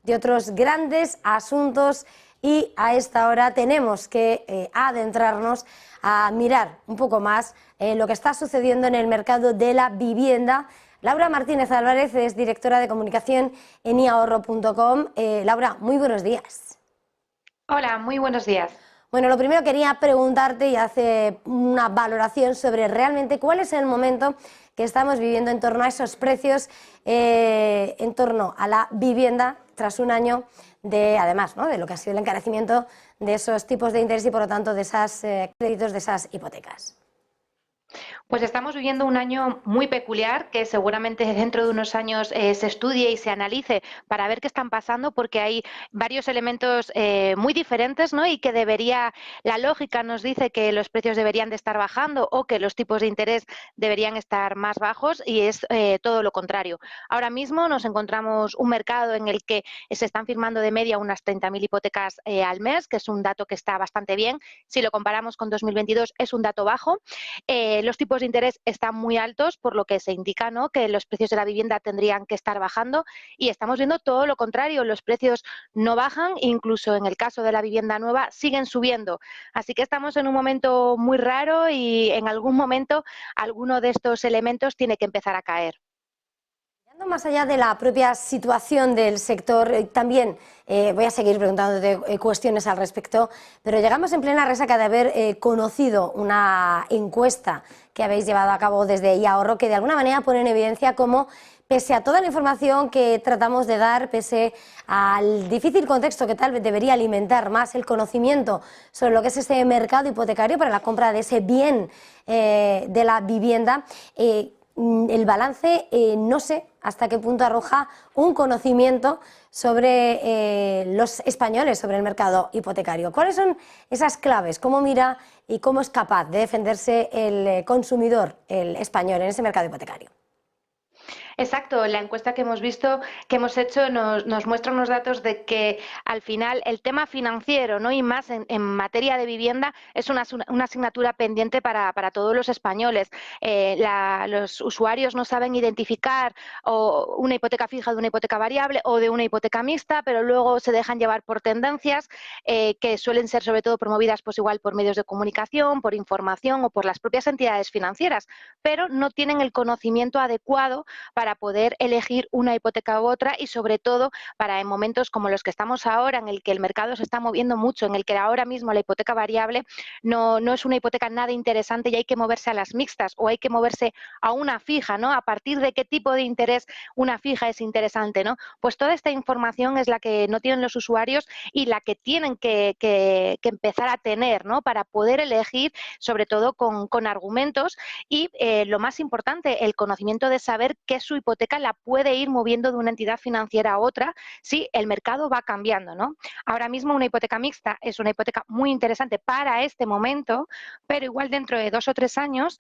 de otros grandes asuntos y a esta hora tenemos que adentrarnos a mirar un poco más lo que está sucediendo en el mercado de la vivienda. Laura Martínez Álvarez es directora de comunicación en iahorro.com. Laura, muy buenos días. Hola, muy buenos días. Bueno, lo primero quería preguntarte y hacer una valoración sobre realmente cuál es el momento que estamos viviendo en torno a esos precios, en torno a la vivienda tras un año de, además, ¿no?, de lo que ha sido el encarecimiento de esos tipos de interés y, por lo tanto, de esos créditos, de esas hipotecas. Pues estamos viviendo un año muy peculiar que seguramente dentro de unos años se estudie y se analice para ver qué están pasando, porque hay varios elementos muy diferentes, ¿no? Y que la lógica nos dice que los precios deberían de estar bajando o que los tipos de interés deberían estar más bajos, y es todo lo contrario. Ahora mismo nos encontramos un mercado en el que se están firmando de media unas 30.000 hipotecas al mes, que es un dato que está bastante bien. Si lo comparamos con 2022 es un dato bajo. Los tipos de interés están muy altos, por lo que se indica, ¿no?, que los precios de la vivienda tendrían que estar bajando, y estamos viendo todo lo contrario. Los precios no bajan, incluso en el caso de la vivienda nueva siguen subiendo. Así que estamos en un momento muy raro y en algún momento alguno de estos elementos tiene que empezar a caer. Más allá de la propia situación del sector, también voy a seguir preguntándote cuestiones al respecto, pero llegamos en plena resaca de haber conocido una encuesta que habéis llevado a cabo desde iAhorro, que de alguna manera pone en evidencia cómo, pese a toda la información que tratamos de dar, pese al difícil contexto que tal vez debería alimentar más el conocimiento sobre lo que es este mercado hipotecario para la compra de ese bien de la vivienda, el balance no sé hasta qué punto arroja un conocimiento sobre los españoles, sobre el mercado hipotecario. ¿Cuáles son esas claves? ¿Cómo mira y cómo es capaz de defenderse el consumidor, el español, en ese mercado hipotecario? Exacto, la encuesta que hemos visto, que hemos hecho, nos muestra unos datos de que al final el tema financiero, ¿no?, y más en materia de vivienda, es una asignatura pendiente para todos los españoles. Los usuarios no saben identificar una hipoteca fija de una hipoteca variable o de una hipoteca mixta, pero luego se dejan llevar por tendencias que suelen ser sobre todo promovidas pues igual por medios de comunicación, por información o por las propias entidades financieras, pero no tienen el conocimiento adecuado para poder elegir una hipoteca u otra, y sobre todo para en momentos como los que estamos ahora, en el que el mercado se está moviendo mucho, en el que ahora mismo la hipoteca variable no es una hipoteca nada interesante y hay que moverse a las mixtas o hay que moverse a una fija, ¿no? ¿A partir de qué tipo de interés una fija es interesante, ¿no? Pues toda esta información es la que no tienen los usuarios y la que tienen que empezar a tener, ¿no?, para poder elegir, sobre todo con argumentos y, lo más importante, el conocimiento de saber que su hipoteca la puede ir moviendo de una entidad financiera a otra si el mercado va cambiando, ¿no? Ahora mismo una hipoteca mixta es una hipoteca muy interesante para este momento, pero igual dentro de 2 o 3 años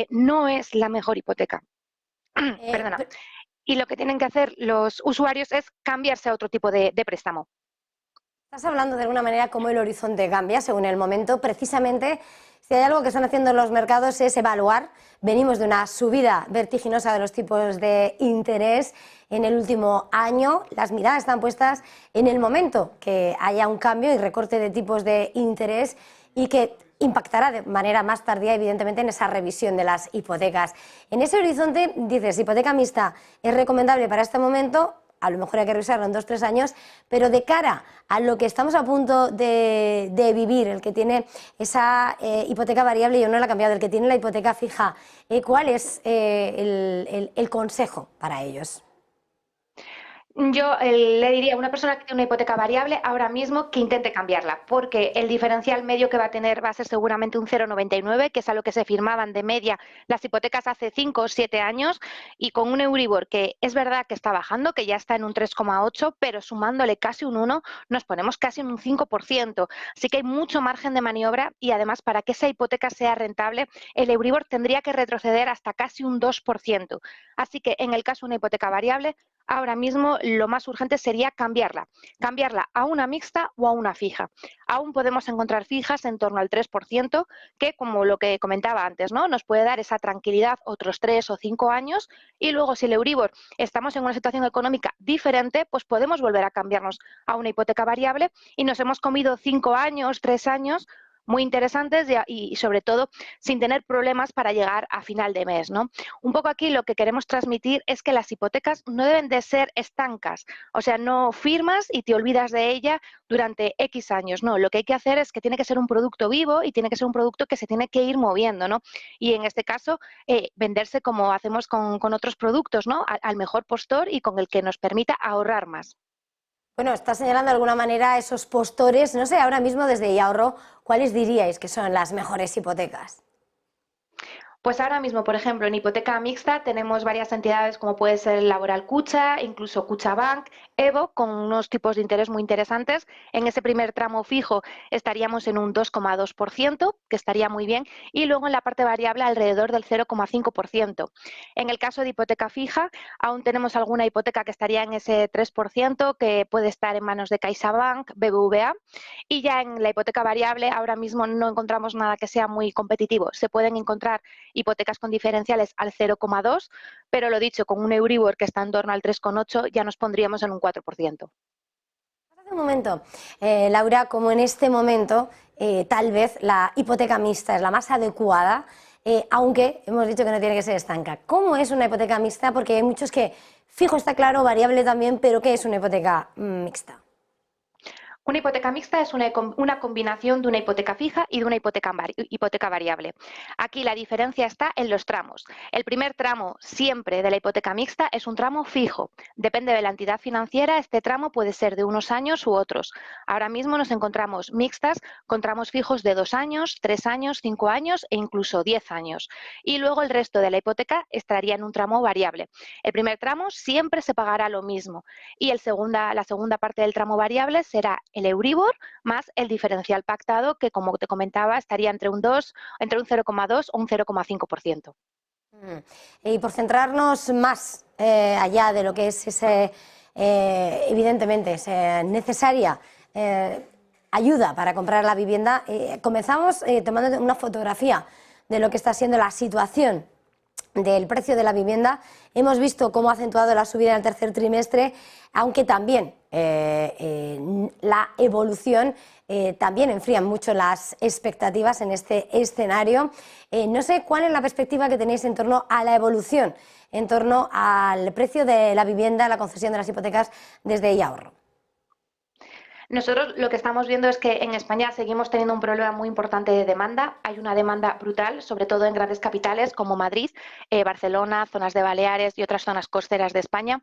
no es la mejor hipoteca. Perdona. Y lo que tienen que hacer los usuarios es cambiarse a otro tipo de préstamo. Estás hablando de alguna manera cómo el horizonte cambia según el momento. Precisamente, si hay algo que están haciendo los mercados es evaluar. Venimos de una subida vertiginosa de los tipos de interés en el último año. Las miradas están puestas en el momento que haya un cambio y recorte de tipos de interés y que impactará de manera más tardía, evidentemente, en esa revisión de las hipotecas. En ese horizonte, dices, hipoteca mixta es recomendable para este momento. A lo mejor hay que revisarlo en 2 o 3 años, pero de cara a lo que estamos a punto de vivir, el que tiene esa hipoteca variable y no la ha cambiado, el que tiene la hipoteca fija, ¿cuál es el consejo para ellos? Yo le diría a una persona que tiene una hipoteca variable ahora mismo que intente cambiarla, porque el diferencial medio que va a tener va a ser seguramente un 0,99, que es a lo que se firmaban de media las hipotecas hace 5 o 7 años, y con un Euribor que es verdad que está bajando, que ya está en un 3,8, pero sumándole casi un 1, nos ponemos casi en un 5%. Así que hay mucho margen de maniobra, y además para que esa hipoteca sea rentable, el Euribor tendría que retroceder hasta casi un 2%. Así que en el caso de una hipoteca variable, ahora mismo lo más urgente sería cambiarla a una mixta o a una fija. Aún podemos encontrar fijas en torno al 3%, que como lo que comentaba antes, ¿no? Nos puede dar esa tranquilidad otros 3 o 5 años, y luego si el Euribor estamos en una situación económica diferente, pues podemos volver a cambiarnos a una hipoteca variable y nos hemos comido 5 años, 3 años muy interesantes y sobre todo sin tener problemas para llegar a final de mes, ¿no? Un poco aquí lo que queremos transmitir es que las hipotecas no deben de ser estancas, o sea, no firmas y te olvidas de ella durante X años, no, lo que hay que hacer es que tiene que ser un producto vivo y tiene que ser un producto que se tiene que ir moviendo, ¿no? Y en este caso, venderse como hacemos con otros productos, ¿no? Al mejor postor y con el que nos permita ahorrar más. Bueno, está señalando de alguna manera esos postores. No sé, ahora mismo desde Ahorro, ¿cuáles diríais que son las mejores hipotecas? Pues ahora mismo, por ejemplo, en hipoteca mixta tenemos varias entidades como puede ser Laboral Cucha, incluso Cuchabank, Evo, con unos tipos de interés muy interesantes. En ese primer tramo fijo estaríamos en un 2,2%, que estaría muy bien, y luego en la parte variable alrededor del 0,5%. En el caso de hipoteca fija, aún tenemos alguna hipoteca que estaría en ese 3%, que puede estar en manos de CaixaBank, BBVA, y ya en la hipoteca variable ahora mismo no encontramos nada que sea muy competitivo. Se pueden encontrar hipotecas con diferenciales al 0,2, pero lo dicho, con un Euribor que está en torno al 3,8 ya nos pondríamos en un 4%. Hace un momento, Laura, como en este momento, tal vez la hipoteca mixta es la más adecuada, aunque hemos dicho que no tiene que ser estanca. ¿Cómo es una hipoteca mixta? Porque hay muchos que, fijo está claro, variable también, pero ¿qué es una hipoteca mixta? Una hipoteca mixta es una combinación de una hipoteca fija y de una hipoteca variable. Aquí la diferencia está en los tramos. El primer tramo siempre de la hipoteca mixta es un tramo fijo. Depende de la entidad financiera, este tramo puede ser de unos años u otros. Ahora mismo nos encontramos mixtas con tramos fijos de 2 años, 3 años, 5 años e incluso 10 años. Y luego el resto de la hipoteca estaría en un tramo variable. El primer tramo siempre se pagará lo mismo y la segunda parte del tramo variable será el Euribor más el diferencial pactado, que como te comentaba estaría entre un 0,2 o un 0,5%. Y por centrarnos más allá de lo que es evidentemente, necesaria ayuda para comprar la vivienda, comenzamos tomando una fotografía de lo que está siendo la situación del precio de la vivienda. Hemos visto cómo ha acentuado la subida en el tercer trimestre, aunque también la evolución también enfría mucho las expectativas en este escenario. No sé cuál es la perspectiva que tenéis en torno a la evolución, en torno al precio de la vivienda, la concesión de las hipotecas desde Ahorro. Nosotros lo que estamos viendo es que en España seguimos teniendo un problema muy importante de demanda. Hay una demanda brutal, sobre todo en grandes capitales como Madrid, Barcelona, zonas de Baleares y otras zonas costeras de España.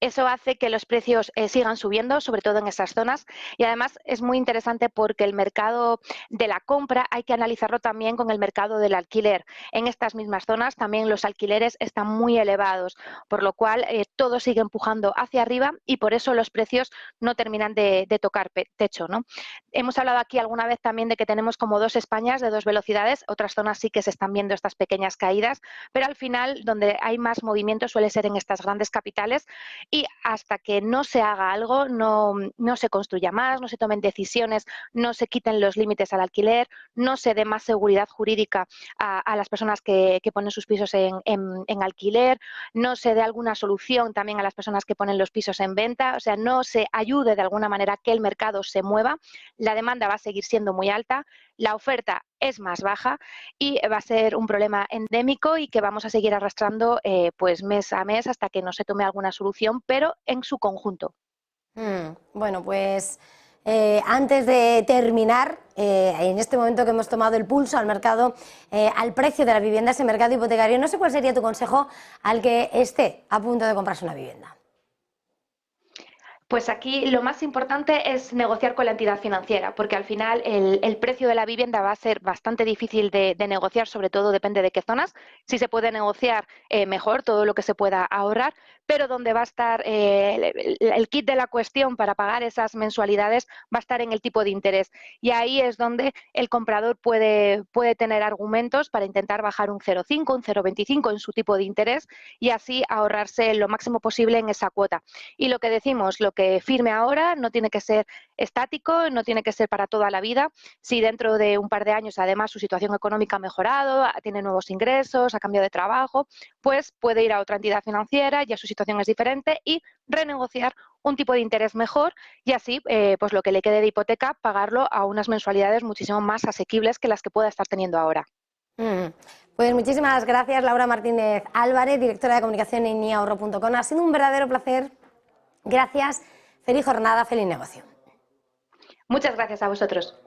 Eso hace que los precios sigan subiendo, sobre todo en esas zonas. Y además es muy interesante porque el mercado de la compra hay que analizarlo también con el mercado del alquiler. En estas mismas zonas también los alquileres están muy elevados, por lo cual todo sigue empujando hacia arriba y por eso los precios no terminan de tocar techo, ¿no? Hemos hablado aquí alguna vez también de que tenemos como dos Españas de dos velocidades, otras zonas sí que se están viendo estas pequeñas caídas, pero al final donde hay más movimiento suele ser en estas grandes capitales y hasta que no se haga algo, no se construya más, no se tomen decisiones, no se quiten los límites al alquiler, no se dé más seguridad jurídica a las personas que ponen sus pisos en alquiler, no se dé alguna solución también a las personas que ponen los pisos en venta, o sea, no se ayude de alguna manera que el mercado se mueva, la demanda va a seguir siendo muy alta, la oferta es más baja y va a ser un problema endémico y que vamos a seguir arrastrando pues mes a mes hasta que no se tome alguna solución, pero en su conjunto. Bueno, pues antes de terminar, en este momento que hemos tomado el pulso al mercado, al precio de la vivienda, ese mercado hipotecario, no sé cuál sería tu consejo al que esté a punto de comprarse una vivienda. Pues aquí lo más importante es negociar con la entidad financiera, porque al final el precio de la vivienda va a ser bastante difícil de negociar, sobre todo depende de qué zonas. Si se puede negociar, mejor todo lo que se pueda ahorrar, pero donde va a estar el kit de la cuestión para pagar esas mensualidades va a estar en el tipo de interés. Y ahí es donde el comprador puede tener argumentos para intentar bajar un 0,5, un 0,25 en su tipo de interés y así ahorrarse lo máximo posible en esa cuota. Y lo que decimos, lo que firme ahora no tiene que ser estático, no tiene que ser para toda la vida. Si dentro de un par de años además su situación económica ha mejorado, tiene nuevos ingresos, ha cambiado de trabajo, pues puede ir a otra entidad financiera, ya su situación es diferente y renegociar un tipo de interés mejor y así pues lo que le quede de hipoteca pagarlo a unas mensualidades muchísimo más asequibles que las que pueda estar teniendo ahora. Pues muchísimas gracias, Laura Martínez Álvarez, directora de comunicación en miahorro.com. Ha sido un verdadero placer. Gracias. Feliz jornada, feliz negocio. Muchas gracias a vosotros.